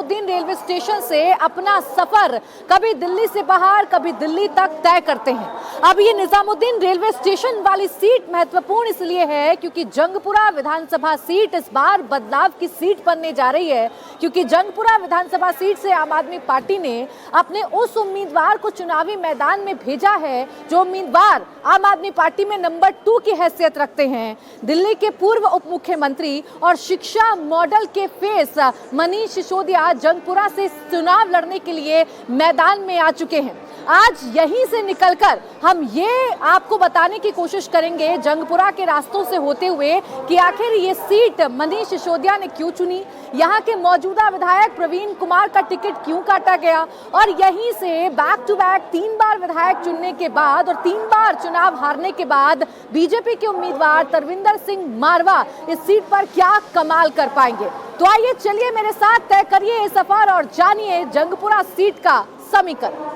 Nizamuddin railway station से अपना सफर कभी दिल्ली से बाहर कभी दिल्ली तक तय करते हैं। अब ये निजामुद्दीन रेलवे स्टेशन वाली सीट महत्वपूर्ण इसलिए है क्योंकि जंगपुरा विधानसभा सीट इस बार बदलाव की सीट बनने जा रही है, क्योंकि जंगपुरा विधानसभा सीट से आम आदमी पार्टी ने अपने उस उम्मीदवार को चुनावी मैदान में भेजा है जो उम्मीदवार आम आदमी पार्टी में नंबर 2 की हैसियत रखते हैं। दिल्ली के पूर्व उप मुख्यमंत्री और शिक्षा मॉडल के फेस मनीष सिसोदिया जंगपुरा से चुनाव लड़ने के लिए मैदान में आ चुके हैं। आज यहीं से निकलकर हम ये आपको बताने की कोशिश करेंगे जंगपुरा के रास्तों से होते हुए कि आखिर ये सीट मनीष सिसोदिया ने क्यों चुनी, यहाँ के मौजूदा विधायक प्रवीण कुमार का टिकट क्यों काटा गया, और यहीं से बैक टू बैक 3 बार विधायक चुनने के बाद और 3 बार चुनाव हारने के बाद बीजेपी के उम्मीदवार तरविंदर सिंह मारवा इस सीट पर क्या कमाल कर पाएंगे। तो आइए चलिए मेरे साथ तय करिए ये सफर और जानिए जंगपुरा सीट का समीकरण।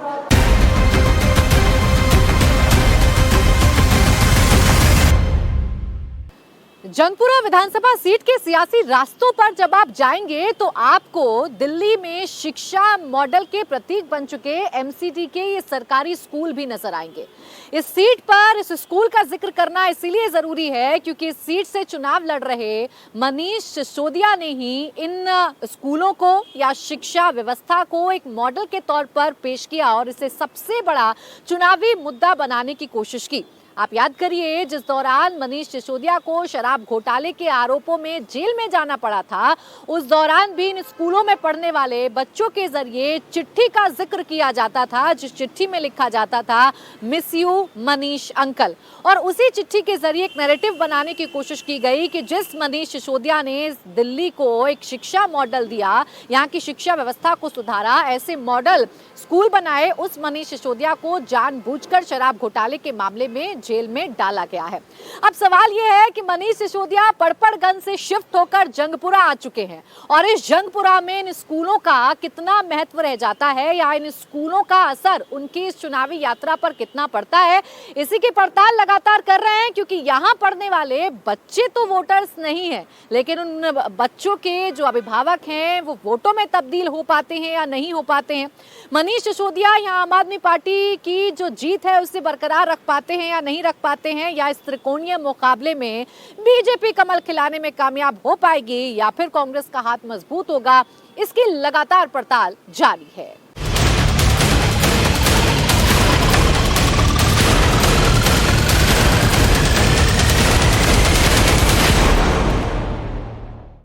जंगपुरा विधानसभा सीट के सियासी रास्तों पर जब आप जाएंगे तो आपको दिल्ली में शिक्षा मॉडल के प्रतीक बन चुके एमसीडी के ये सरकारी स्कूल भी नजर आएंगे। इस सीट पर इस स्कूल का जिक्र करना इसीलिए जरूरी है क्योंकि इस सीट से चुनाव लड़ रहे मनीष सिसोदिया ने ही इन स्कूलों को या शिक्षा व्यवस्था को एक मॉडल के तौर पर पेश किया और इसे सबसे बड़ा चुनावी मुद्दा बनाने की कोशिश की। आप याद करिए जिस दौरान मनीष सिसोदिया को शराब घोटाले के आरोपों में जेल में जाना पड़ा था, उस दौरान भी इन स्कूलों में पढ़ने वाले बच्चों के जरिए चिट्ठी का जिक्र किया जाता था, जिस चिट्ठी में लिखा जाता था मिस यू मनीष अंकल, और उसी चिट्ठी के जरिए एक नैरेटिव बनाने की कोशिश की गई कि जिस मनीष सिसोदिया ने दिल्ली को एक शिक्षा मॉडल दिया, यहाँ की शिक्षा व्यवस्था को सुधारा, ऐसे मॉडल स्कूल बनाए, उस मनीष सिसोदिया को जानबूझकर शराब घोटाले के मामले में जेल में डाला गया है। अब सवाल यह है कि मनीष सिसोदिया पड़पड़गंज से शिफ्ट होकर जंगपुरा आ चुके हैं और इस जंगपुरा में इन स्कूलों का कितना महत्व रह जाता है या इन स्कूलों का असर उनकी इस चुनावी यात्रा पर कितना पड़ता है, इसी की पड़ताल लगातार कर रहे हैं क्योंकि यहाँ पढ़ने वाले बच्चे तो वोटर्स नहीं है, लेकिन उन बच्चों के जो अभिभावक हैं वो वोटों में तब्दील हो पाते हैं या नहीं हो पाते हैं। मनीष सिसोदिया यहाँ आम आदमी पार्टी की जो जीत है उसे बरकरार रख पाते हैं या नहीं रख पाते हैं, या इस त्रिकोणीय मुकाबले में बीजेपी कमल खिलाने में कामयाब हो पाएगी या फिर कांग्रेस का हाथ मजबूत होगा, इसकी लगातार पड़ताल जारी है।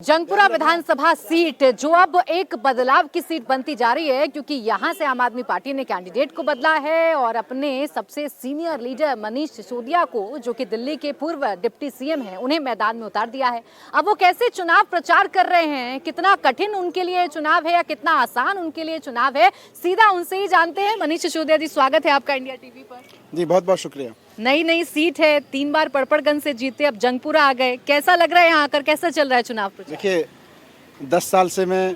जंगपुरा विधानसभा सीट जो अब एक बदलाव की सीट बनती जा रही है क्योंकि यहां से आम आदमी पार्टी ने कैंडिडेट को बदला है और अपने सबसे सीनियर लीडर मनीष सिसोदिया को, जो कि दिल्ली के पूर्व डिप्टी सीएम हैं, उन्हें मैदान में उतार दिया है। अब वो कैसे चुनाव प्रचार कर रहे हैं, कितना कठिन उनके लिए चुनाव है या कितना आसान उनके लिए चुनाव है, सीधा उनसे ही जानते हैं। मनीष सिसोदिया जी, स्वागत है आपका इंडिया टीवी पर। जी बहुत बहुत शुक्रिया। नई सीट है, 3 बार पड़पड़गंज से जीते, अब जंगपुरा आ गए, कैसा लग रहा है यहाँ आकर, कैसा चल रहा है चुनाव प्रचार? देखिए 10 साल से मैं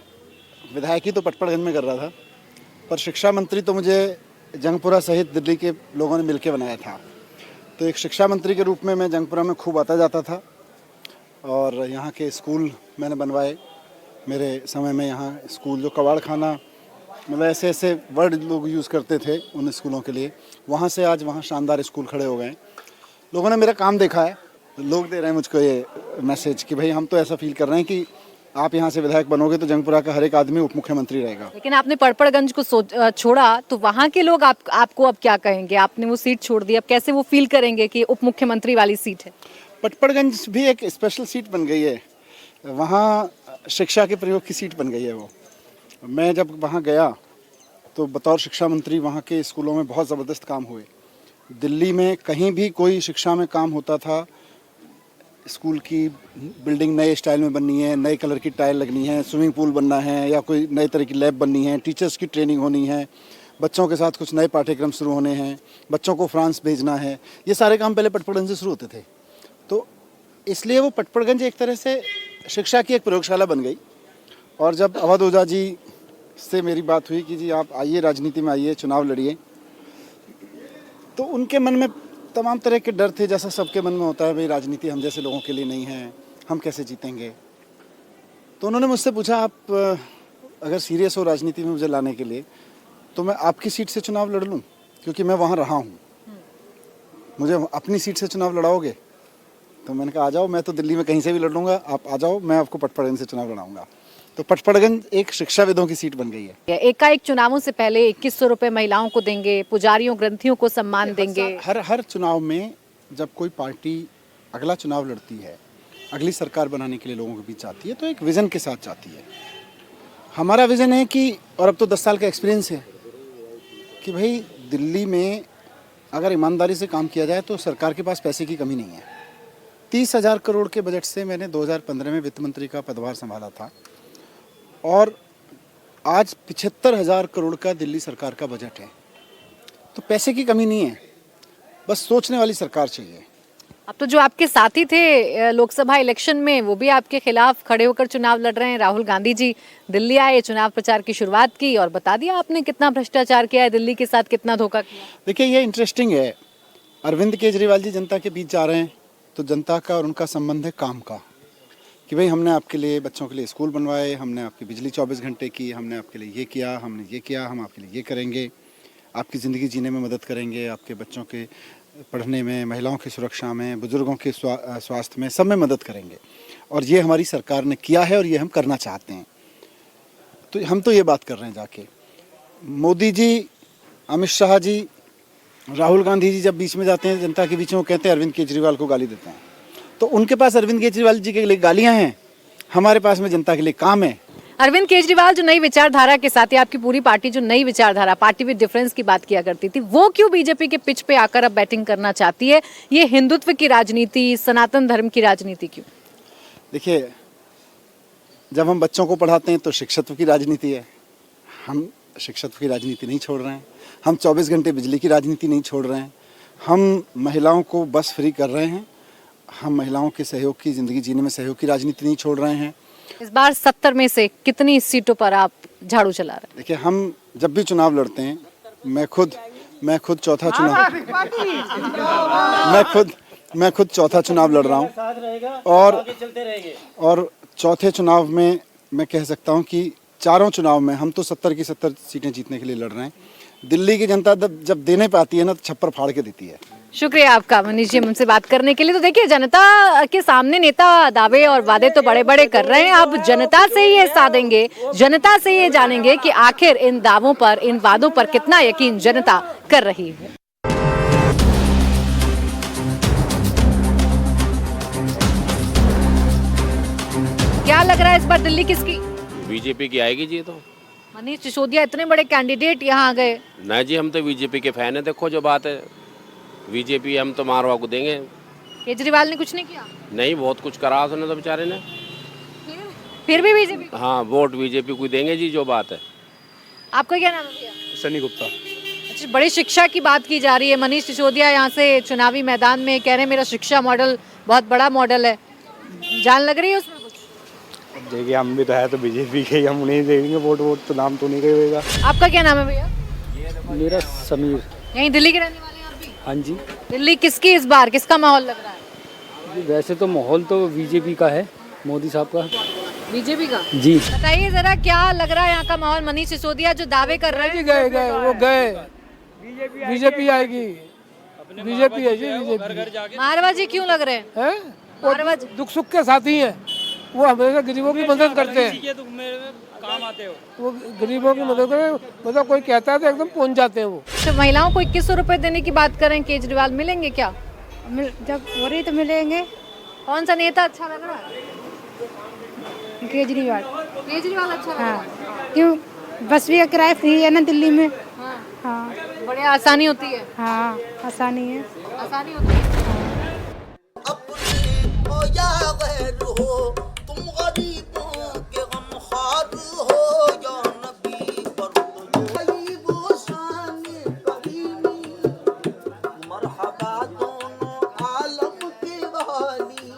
विधायकी तो पटपड़गंज में कर रहा था, पर शिक्षा मंत्री तो मुझे जंगपुरा सहित दिल्ली के लोगों ने मिलकर बनाया था। तो एक शिक्षा मंत्री के रूप में मैं जंगपुरा में खूब आता जाता था और यहाँ के स्कूल मैंने बनवाए। मेरे समय में यहाँ स्कूल जो कबाड़ खाना, मतलब ऐसे ऐसे वर्ड लोग यूज़ करते थे उन स्कूलों के लिए, वहाँ से आज वहाँ शानदार स्कूल खड़े हो गए। लोगों ने मेरा काम देखा है, लोग दे रहे हैं मुझको ये मैसेज कि भाई हम तो ऐसा फील कर रहे हैं कि आप यहाँ से विधायक बनोगे तो जंगपुरा का हर एक आदमी उप मुख्यमंत्री रहेगा। लेकिन आपने पड़पड़गंज को छोड़ा तो वहाँ के लोग आपको अब क्या कहेंगे? आपने वो सीट छोड़ दी, अब कैसे वो फील करेंगे कि उप मुख्यमंत्री वाली सीट है? पटपड़गंज भी एक स्पेशल सीट बन गई है, वहाँ शिक्षा के प्रयोग की सीट बन गई है वो। मैं जब वहाँ गया तो बतौर शिक्षा मंत्री वहाँ के स्कूलों में बहुत ज़बरदस्त काम हुए। दिल्ली में कहीं भी कोई शिक्षा में काम होता था, स्कूल की बिल्डिंग नए स्टाइल में बननी है, नए कलर की टाइल लगनी है, स्विमिंग पूल बनना है या कोई नए तरह की लैब बननी है, टीचर्स की ट्रेनिंग होनी है, बच्चों के साथ कुछ नए पाठ्यक्रम शुरू होने हैं, बच्चों को फ्रांस भेजना है, ये सारे काम पहले पटपड़गंज से शुरू होते थे। तो इसलिए वो पटपड़गंज एक तरह से शिक्षा की एक प्रयोगशाला बन गई। और जब अवध ओझा जी से मेरी बात हुई कि जी आप आइए, राजनीति में आइए, चुनाव लड़िए, तो उनके मन में तमाम तरह के डर थे, जैसा सबके मन में होता है, भाई राजनीति हम जैसे लोगों के लिए नहीं है, हम कैसे जीतेंगे। तो उन्होंने मुझसे पूछा आप अगर सीरियस हो राजनीति में मुझे लाने के लिए तो मैं आपकी सीट से चुनाव लड़ लूँ, क्योंकि मैं वहाँ रहा हूँ। मुझे अपनी सीट से चुनाव लड़ाओगे तो मैंने कहा आ जाओ, मैं तो दिल्ली में कहीं से भी लड़ लूँगा, आप आ जाओ, मैं आपको पटपड़गंज से चुनाव लड़ाऊंगा। तो पटपड़गंज एक शिक्षाविदों की सीट बन गई है। एकाएक चुनावों से पहले 2100 रुपए महिलाओं को देंगे, पुजारियों ग्रंथियों को सम्मान देंगे। हर चुनाव में जब कोई पार्टी अगला चुनाव लड़ती है, अगली सरकार बनाने के लिए लोगों के बीच जाती है, तो एक विजन के साथ जाती है। हमारा विजन है कि, और अब तो 10 साल का एक्सपीरियंस है कि भाई दिल्ली में अगर ईमानदारी से काम किया जाए तो सरकार के पास पैसे की कमी नहीं है। 30,000 करोड़ के बजट से मैंने 2015 में वित्त मंत्री का पदभार संभाला था और आज 75,000 करोड़ का दिल्ली सरकार का बजट है। तो पैसे की कमी नहीं है, बस सोचने वाली सरकार चाहिए। अब तो जो आपके साथी थे लोकसभा इलेक्शन में, वो भी आपके खिलाफ खड़े होकर चुनाव लड़ रहे हैं। राहुल गांधी जी दिल्ली आए, चुनाव प्रचार की शुरुआत की और बता दिया आपने कितना भ्रष्टाचार किया है, दिल्ली के साथ कितना धोखा किया। देखिए ये इंटरेस्टिंग है, अरविंद केजरीवाल जी जनता के बीच जा रहे हैं तो जनता का और उनका संबंध है काम का, कि भाई हमने आपके लिए बच्चों के लिए स्कूल बनवाए, हमने आपकी बिजली 24 घंटे की, हमने आपके लिए ये किया, हमने ये किया, हम आपके लिए ये करेंगे, आपकी ज़िंदगी जीने में मदद करेंगे, आपके बच्चों के पढ़ने में, महिलाओं की सुरक्षा में, बुजुर्गों के स्वास्थ्य में, सब में मदद करेंगे। और ये हमारी सरकार ने किया है और ये हम करना चाहते हैं। तो हम तो ये बात कर रहे हैं जाके। मोदी जी, अमित शाह जी, राहुल गांधी जी जब बीच में जाते हैं जनता के बीच में, वो कहते हैं अरविंद केजरीवाल को गाली देते हैं। तो उनके पास अरविंद केजरीवाल जी के लिए गालियां हैं, हमारे पास में जनता के लिए काम है। अरविंद केजरीवाल जो नई विचारधारा के साथ, या आपकी पूरी पार्टी जो नई विचारधारा, पार्टी विद डिफरेंस की बात किया करती थी, वो क्यों बीजेपी के पिच पे आकर अब बैटिंग करना चाहती है? ये हिंदुत्व की राजनीति, सनातन धर्म की राजनीति क्यों? देखिए, जब हम बच्चों को पढ़ाते हैं तो शिक्षत्व की राजनीति है। हम शिक्षत्व की राजनीति नहीं छोड़ रहे हैं, हम 24 घंटे बिजली की राजनीति नहीं छोड़ रहे हैं, हम महिलाओं को बस फ्री कर रहे हैं, हम महिलाओं के सहयोग की, ज़िंदगी जीने में सहयोग की राजनीति नहीं छोड़ रहे हैं। इस बार 70 में से कितनी सीटों पर आप झाड़ू चला रहे हैं? देखिए, हम जब भी चुनाव लड़ते हैं, मैं खुद चौथा चुनाव मैं खुद चौथा चुनाव लड़ रहा हूँ और चौथे चुनाव में मैं कह सकता हूँ कि चारों चुनाव में हम तो 70 की 70 सीटें जीतने के लिए लड़ रहे हैं। दिल्ली की जनता जब देने पे आती है ना तो छप्पर फाड़ के देती है। शुक्रिया आपका मनीष जी हमसे बात करने के लिए। तो देखिए, जनता के सामने नेता दावे और वादे तो बड़े बड़े कर रहे हैं, अब जनता से ही ये साधेंगे, जनता से ये जानेंगे कि आखिर इन दावों पर, इन वादों पर कितना यकीन जनता कर रही है। क्या लग रहा है इस बार दिल्ली किसकी? बीजेपी की आएगी जी। तो मनीष सिसोदिया इतने बड़े कैंडिडेट यहाँ आ गए। नहीं जी, हम तो बीजेपी के फैन है। देखो जो बात है, बीजेपी हम तो मारवा को देंगे। केजरीवाल ने कुछ नहीं किया? नहीं, बहुत कुछ करा उसने तो बेचारे ने। फिर भी बीजेपी? हाँ, वोट बीजेपी को देंगे जी, जो बात है। आपका क्या नाम है भैया? सनी गुप्ता। अच्छा, बड़ी शिक्षा की बात की जा रही है। मनीष सिसोदिया यहाँ से चुनावी मैदान में कह रहे हैं मेरा शिक्षा मॉडल बहुत बड़ा मॉडल है, जान लग रही है उसमें? देखिए, हम भी तो है तो बीजेपी के, हम उन्हें देंगे वोट तो नाम तो नहीं रहेगा। आपका क्या नाम है भैया? मेरा समीर। यहीं दिल्ली के रहने वाले हैं आप भी? हाँ जी। दिल्ली किसकी इस बार, किसका माहौल लग रहा है? वैसे तो माहौल तो बीजेपी का है, मोदी साहब का। बीजेपी का? जी। बताइए जरा क्या लग रहा है यहाँ का माहौल? मनीष सिसोदिया जो दावे कर रहे हैं। गए बीजेपी आएगी, बीजेपी है जी, बीजेपी। मारवाजी क्यों लग रहे हैं? मारवाजी दुख सुख के साथी हैं, वो हमेशा गरीबों की मदद करते हैं, काम आते हो। वो गरीबों की मदद करते, मतलब कोई कहता है तो एकदम पहुंच जाते हैं वो। तो महिलाओं को 2100 रुपए देने की बात करें केजरीवाल, मिलेंगे क्या? जब हो रही तो मिलेंगे। कौन सा नेता अच्छा लग रहा है? केजरीवाल। केजरीवाल अच्छा लग रहा है? हाँ, क्यों? बस भी का किराया फ्री है ना दिल्ली में। हाँ। हाँ बड़े आसानी होती है। हाँ, आसानी है। आसानी होती है। हो या गैर हो, तुम गरीबों के गमखार हो या नबी पर शान करीमी, मरहबा दोनों आलम के वाली,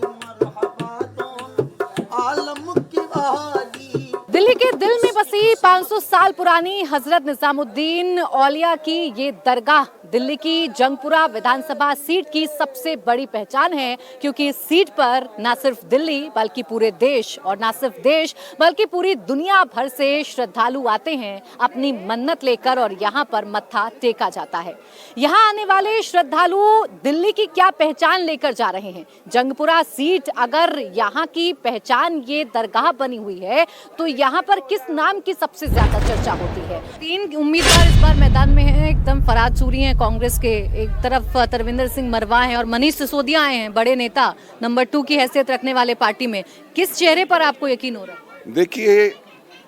मरहबा दोनों आलम के वाली। दिल्ली के दिल में बसी 500 साल पुरानी हजरत निजामुद्दीन औलिया की ये दरगाह दिल्ली की जंगपुरा विधानसभा सीट की सबसे बड़ी पहचान है, क्योंकि इस सीट पर न सिर्फ दिल्ली बल्कि पूरे देश, और न सिर्फ देश बल्कि पूरी दुनिया भर से श्रद्धालु आते हैं अपनी मन्नत लेकर, और यहाँ पर मत्था टेका जाता है। यहाँ आने वाले श्रद्धालु दिल्ली की क्या पहचान लेकर जा रहे हैं? जंगपुरा सीट अगर यहाँ की पहचान ये दरगाह बनी हुई है तो यहाँ पर किस नाम की सबसे ज्यादा चर्चा होती है? 3 उम्मीदवार इस बार मैदान में हैं। एकदम फराज सूरी हैं कांग्रेस के, एक तरफ तरविंदर सिंह मरवा हैं और मनीष सिसोदिया आए हैं, बड़े नेता, नंबर 2 की हैसियत रखने वाले पार्टी में। किस चेहरे पर आपको यकीन हो रहा है? देखिए,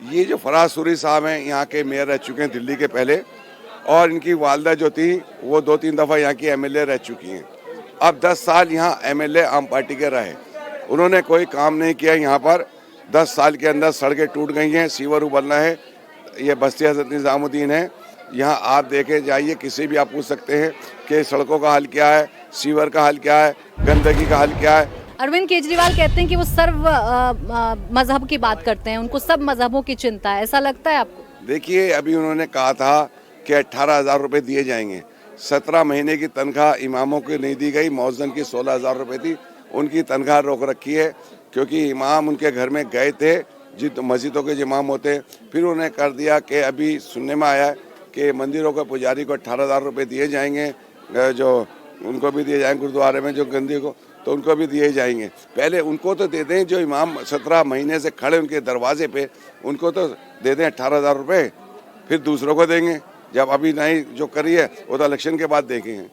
ये जो फराज सूरी साहब हैं, यहाँ के मेयर रह चुके हैं दिल्ली के पहले, और इनकी वालदा जो थी वो 2-3 दफ़ा यहाँ की एमएलए रह चुकी हैं। अब 10 साल यहाँ एमएलए आम पार्टी के रहे, उन्होंने कोई काम नहीं किया। यहाँ पर 10 साल के अंदर सड़कें टूट गई हैं, सीवर उबलना है, ये बस्ती हज़रत निज़ामुद्दीन है। यहाँ आप देखे जाइए, किसी भी आप पूछ सकते हैं कि सड़कों का हाल क्या है, सीवर का हाल क्या है, गंदगी का हाल क्या है। अरविंद केजरीवाल कहते हैं कि वो सर्व मजहब की बात करते हैं, उनको सब मजहबों की चिंता है, ऐसा लगता है आपको? देखिए, अभी उन्होंने कहा था कि 18,000 रुपये दिए जाएंगे। 17 महीने की तनख्वाह इमामों की नहीं दी गई, मौज़न की 16,000 रुपये थी, उनकी तनख्वाह रोक रखी है, क्योंकि इमाम उनके घर में गए थे, जिन मस्जिदों के इमाम होते। फिर उन्हें कर दिया कि अभी सुनने में आया कि मंदिरों के पुजारी को 18,000 रुपये दिए जाएंगे, जो उनको भी दिए जाएंगे, गुरुद्वारे में जो गंदी को, तो उनको भी दिए जाएंगे। पहले उनको तो दे दें जो इमाम 17 महीने से खड़े उनके दरवाजे पे, उनको तो दे दें 18,000 रुपये, फिर दूसरों को देंगे। जब अभी नहीं जो करी है वो तो इलेक्शन के बाद देखेंगे।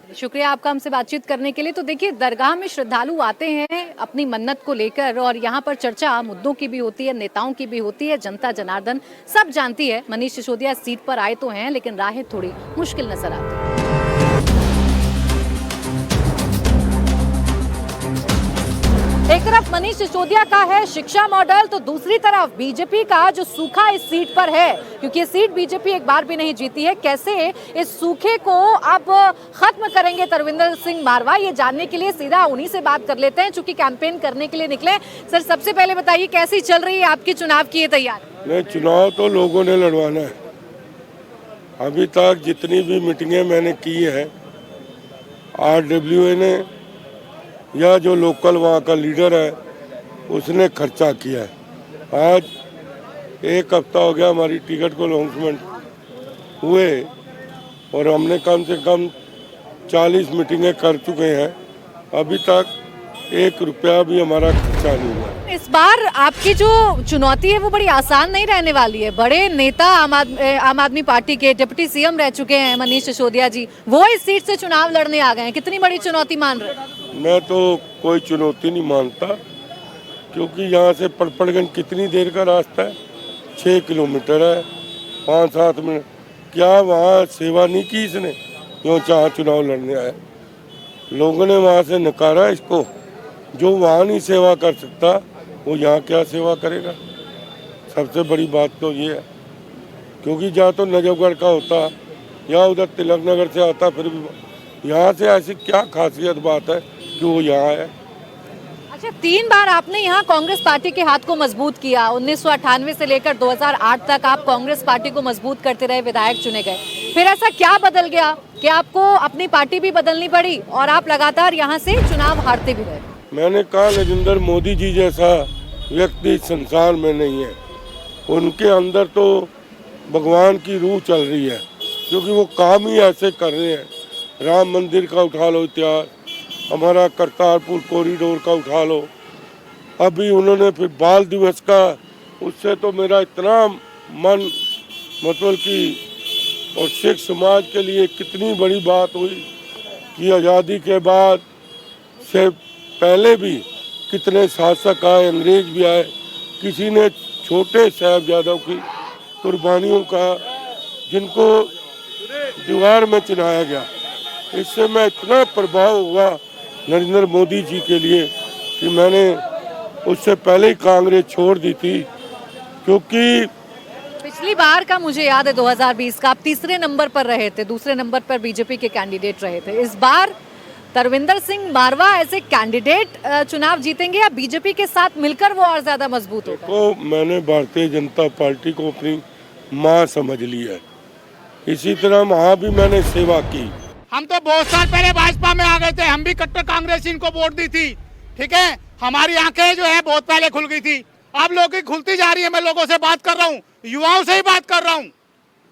शुक्रिया आपका हमसे बातचीत करने के लिए। तो देखिए, दरगाह में श्रद्धालु आते हैं अपनी मन्नत को लेकर, और यहाँ पर चर्चा मुद्दों की भी होती है, नेताओं की भी होती है, जनता जनार्दन सब जानती है। मनीष सिसोदिया सीट पर आए तो हैं, लेकिन राहें थोड़ी मुश्किल नजर आती है। एक तरफ मनीष सिसोदिया का है शिक्षा मॉडल, तो दूसरी तरफ बीजेपी का जो सूखा इस सीट पर है, क्योंकि ये सीट बीजेपी एक बार भी नहीं जीती है। कैसे इस सूखे को अब खत्म करेंगे तरविंदर सिंह मारवा, ये जानने के लिए सीधा उन्हीं से बात कर लेते हैं, चूंकि कैंपेन करने के लिए निकले। सर, सबसे पहले बताइए, कैसी चल रही है आपकी चुनाव की ये तैयारी? नहीं, चुनाव तो लोगों ने लड़वाना है। अभी तक जितनी भी मीटिंगें मैंने की है, RWA ने या जो लोकल वहाँ का लीडर है उसने खर्चा किया है। आज 1 हफ्ता हो गया हमारी टिकट को अनाउंसमेंट हुए, और हमने कम से कम 40 मीटिंगें कर चुके हैं। अभी तक 1 रुपया भी हमारा खर्चा नहीं हुआ। इस बार आपकी जो चुनौती है वो बड़ी आसान नहीं रहने वाली है। बड़े नेता आम आदमी पार्टी के डिप्टी CM रह चुके हैं मनीष सिसोदिया जी, वो इस सीट से चुनाव लड़ने आ गए हैं। कितनी बड़ी चुनौती मान रहे हैं? मैं तो कोई चुनौती नहीं मानता, क्योंकि यहाँ से पड़पड़गंज कितनी देर का रास्ता है, 6 किलोमीटर है, 5-7 मिनट। क्या वहाँ सेवा नहीं की इसने जो जहाँ चुनाव लड़ने आया? लोगों ने वहाँ से नकारा इसको। जो वहाँ नहीं सेवा कर सकता वो यहाँ क्या सेवा करेगा? सबसे बड़ी बात तो ये है, क्योंकि जहाँ तो नजफगढ़ का होता या उधर तिलक नगर से आता, फिर भी यहाँ से ऐसी क्या खासियत बात है कि वो यहाँ है? अच्छा, 3 बार आपने यहाँ कांग्रेस पार्टी के हाथ को मजबूत किया। 1998 से लेकर 2008 तक आप कांग्रेस पार्टी को मजबूत करते रहे, विधायक चुने गए। फिर ऐसा क्या बदल गया कि आपको अपनी पार्टी भी बदलनी पड़ी और आप लगातार यहाँ से चुनाव हारते भी रहे? मैंने कहा, नरेंद्र मोदी जी जैसा व्यक्ति संसार में नहीं है। उनके अंदर तो भगवान की रूह चल रही है, क्योंकि वो काम ही ऐसे कर रहे हैं। राम मंदिर का उठा लो इतिहास, हमारा करतारपुर कॉरिडोर का उठा लो, अभी उन्होंने फिर बाल दिवस का, उससे तो मेरा इतना मन, मतलब कि, और सिख समाज के लिए कितनी बड़ी बात हुई कि आज़ादी के बाद से पहले भी कितने शासक आए, अंग्रेज भी आए, किसी ने छोटे साहबजादों की कुर्बानियों का, जिनको दीवार में चिनाया गया, इससे मैं इतना प्रभाव हुआ नरेंद्र मोदी जी के लिए कि मैंने उससे पहले ही कांग्रेस छोड़ दी थी। क्योंकि पिछली बार का मुझे याद है 2020 का, आप तीसरे नंबर पर रहे थे, दूसरे नंबर पर बीजेपी के कैंडिडेट रहे थे। इस बार तरविंदर सिंह मारवा ऐसे कैंडिडेट चुनाव जीतेंगे या बीजेपी के साथ मिलकर वो और ज्यादा मजबूत होगा? तो मैंने भारतीय जनता पार्टी को अपनी माँ समझ लिया है, इसी तरह वहाँ भी मैंने सेवा की। हम तो बहुत साल पहले भाजपा में आ गए थे, हम भी कट्टर कांग्रेसी इनको वोट दी थी, ठीक है। हमारी आंखें जो है बहुत पहले खुल गई थी, अब लोगों की खुलती जा रही है। मैं लोगों से बात कर रहा हूँ, युवाओं से ही बात कर रहा हूँ,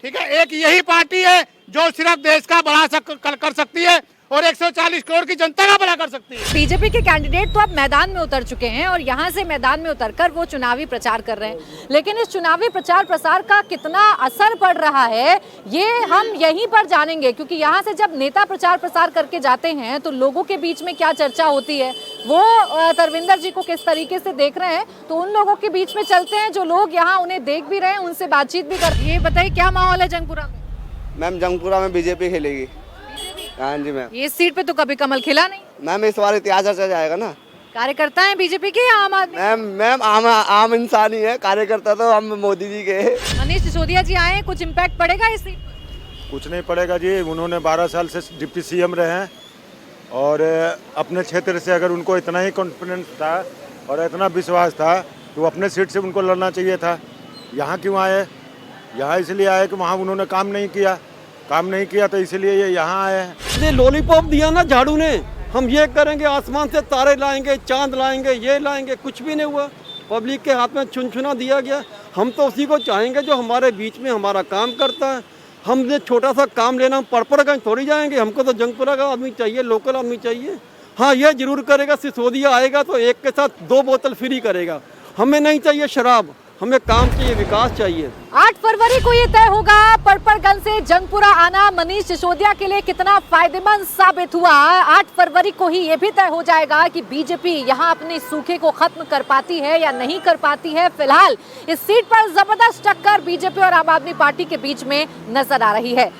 ठीक है। एक यही पार्टी है जो सिर्फ देश का भला कर सकती है और 140 करोड़ की जनता का भला कर सकती है। बीजेपी के कैंडिडेट तो अब मैदान में उतर चुके हैं और यहाँ से मैदान में उतरकर वो चुनावी प्रचार कर रहे हैं, लेकिन इस चुनावी प्रचार प्रसार का कितना असर पड़ रहा है ये हम यहीं पर जानेंगे, क्योंकि यहाँ से जब नेता प्रचार प्रसार करके जाते हैं तो लोगों के बीच में क्या चर्चा होती है, वो तरविंदर जी को किस तरीके से देख रहे हैं, तो उन लोगों के बीच में चलते हैं जो लोग यहाँ उन्हें देख भी रहे हैं, उनसे बातचीत भी कर। ये बताइए क्या माहौल है जंगपुरा में? मैम जंगपुरा में बीजेपी खेलेगी। हाँ जी मैम। ये सीट पे तो कभी कमल खिला नहीं। मैम इस बार इतिहास रचा जाएगा ना। कार्यकर्ता हैं बीजेपी के या आम आदमी? मैम आम इंसान ही है, कार्यकर्ता तो हम मोदी जी के। मनीष सिसोदिया जी आए, कुछ इम्पैक्ट पड़ेगा इस सीट पर? कुछ नहीं पड़ेगा जी, उन्होंने 12 साल से डिप्टी सीएम रहे हैं और अपने क्षेत्र से अगर उनको इतना ही कॉन्फिडेंस था और इतना विश्वास था तो अपने सीट से उनको लड़ना चाहिए था। यहाँ क्यों आए? यहाँ इसलिए आए कि वहाँ उन्होंने काम नहीं किया तो इसलिए ये यहाँ आए हैं। लॉलीपॉप दिया ना झाड़ू ने, हम ये करेंगे, आसमान से तारे लाएंगे, चांद लाएंगे, ये लाएंगे, कुछ भी नहीं हुआ। पब्लिक के हाथ में चुनचुना दिया गया। हम तो उसी को चाहेंगे जो हमारे बीच में हमारा काम करता है। हम ये छोटा सा काम लेना हम पड़पड़गंज थोड़ी जाएंगे, हमको तो जंगपुरा का आदमी चाहिए, लोकल आदमी चाहिए। हाँ ये जरूर करेगा, सिसोदिया आएगा तो एक के साथ 2 बोतल फ्री करेगा। हमें नहीं चाहिए शराब, हमें काम चाहिए, विकास चाहिए। 8 फरवरी को ये तय होगा पड़पड़गंज से जंगपुरा आना मनीष सिसोदिया के लिए कितना फायदेमंद साबित हुआ। 8 फरवरी को ही ये भी तय हो जाएगा कि बीजेपी यहाँ अपने सूखे को खत्म कर पाती है या नहीं कर पाती है। फिलहाल इस सीट पर जबरदस्त टक्कर बीजेपी और आम आदमी पार्टी के बीच में नजर आ रही है।